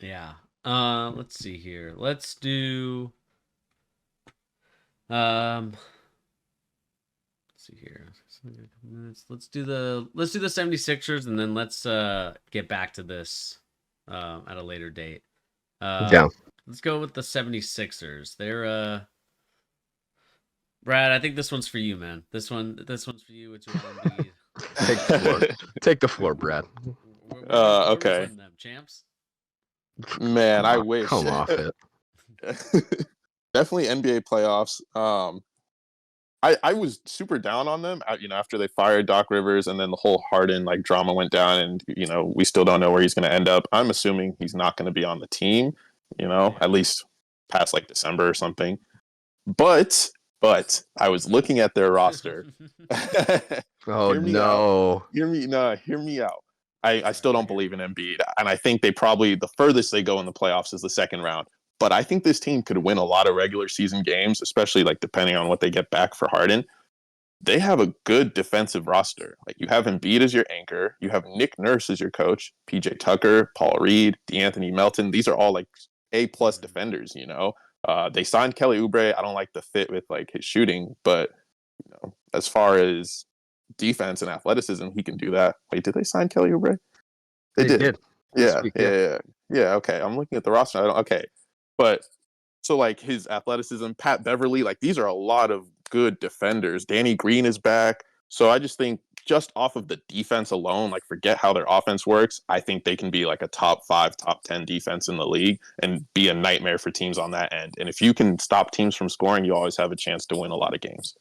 Yeah. Let's see here. Let's do um let's see here. Let's do the 76ers, and then let's get back to this at a later date. Yeah. Let's go with the 76ers. They're Brad, I think this one's for you, man. This one's for you. It's your Embiid. Take the floor. Take the floor, Brad. Where are we Okay. putting them? Champs? Man, I wish. Come off it. Definitely NBA playoffs. I was super down on them, after they fired Doc Rivers and then the whole Harden like drama went down, and we still don't know where he's going to end up. I'm assuming he's not going to be on the team, at least past like December or something. But I was looking at their roster. Oh Hear me no. out. Hear me out. I still don't believe in Embiid, and I think they probably the furthest they go in the playoffs is the second round. But I think this team could win a lot of regular season games, especially like depending on what they get back for Harden. They have a good defensive roster. Like you have Embiid as your anchor, you have Nick Nurse as your coach, PJ Tucker, Paul Reed, DeAnthony Melton. These are all like A+ defenders. They signed Kelly Oubre. I don't like the fit with like his shooting, but as far as defense and athleticism, he can do that. Wait, did they sign Kelly Oubre? They did. Yeah, Week, yeah. Okay, I'm looking at the roster. Okay, but so like his athleticism, Pat Beverly, like these are a lot of good defenders. Danny Green is back. So I just think just off of the defense alone, like forget how their offense works. I think they can be like a top 5, top 10 defense in the league and be a nightmare for teams on that end. And if you can stop teams from scoring, you always have a chance to win a lot of games.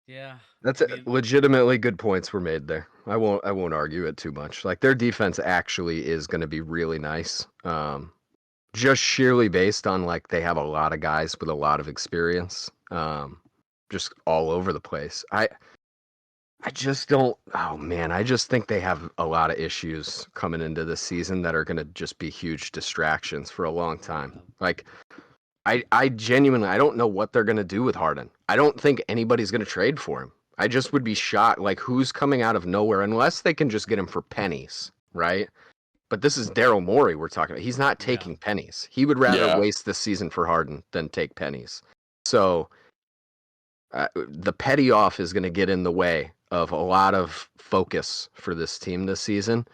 Yeah. That's legitimately good points were made there. I won't argue it too much. Like their defense actually is going to be really nice. Just sheerly based on like they have a lot of guys with a lot of experience. Just all over the place. I just don't. Oh man, I just think they have a lot of issues coming into this season that are going to just be huge distractions for a long time. Like I genuinely I don't know what they're going to do with Harden. I don't think anybody's going to trade for him. I just would be shocked. Like who's coming out of nowhere unless they can just get him for pennies, right? But this is Daryl Morey we're talking about. He's not taking pennies. He would rather waste this season for Harden than take pennies. So the petty off is going to get in the way of a lot of focus for this team this season.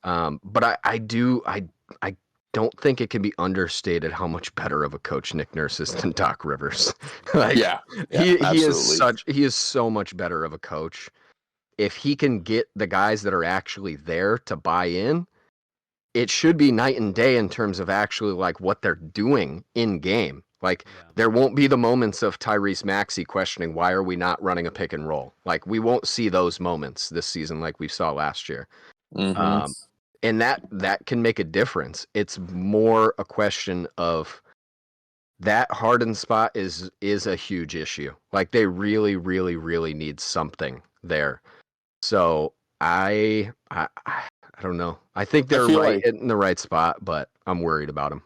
But I don't think it can be understated how much better of a coach Nick Nurse is than Doc Rivers. Like, he is so much better of a coach. If he can get the guys that are actually there to buy in, it should be night and day in terms of actually like what they're doing in game. Like there won't be the moments of Tyrese Maxey questioning why are we not running a pick and roll. Like we won't see those moments this season like we saw last year. Mm-hmm. And that can make a difference. It's more a question of that Harden spot is a huge issue. Like they really, really, really need something there. So I don't know. I think they're right in the right spot, but I'm worried about them.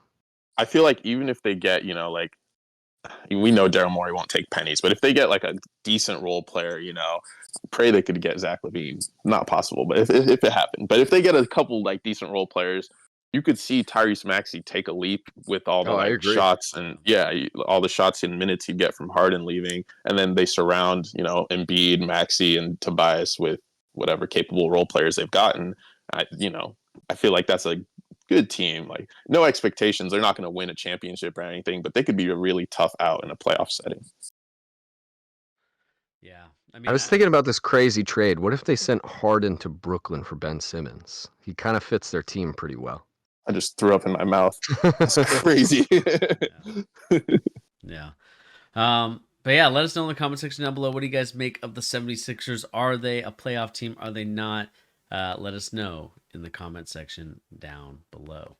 I feel like even if they get, like we know Daryl Morey won't take pennies, but if they get like a decent role player, pray they could get Zach LaVine. Not possible, but if it happened. But if they get a couple like decent role players, you could see Tyrese Maxey take a leap with all the shots and all the shots and minutes he'd get from Harden leaving, and then they surround Embiid, Maxey, and Tobias with whatever capable role players they've gotten. I feel like that's a good team. Like no expectations. They're not going to win a championship or anything, but they could be a really tough out in a playoff setting. Yeah. I was thinking about this crazy trade. What if they sent Harden to Brooklyn for Ben Simmons? He kind of fits their team pretty well. I just threw up in my mouth. That's crazy. Yeah. But yeah, let us know in the comment section down below. What do you guys make of the 76ers? Are they a playoff team? Are they not? Let us know in the comment section down below.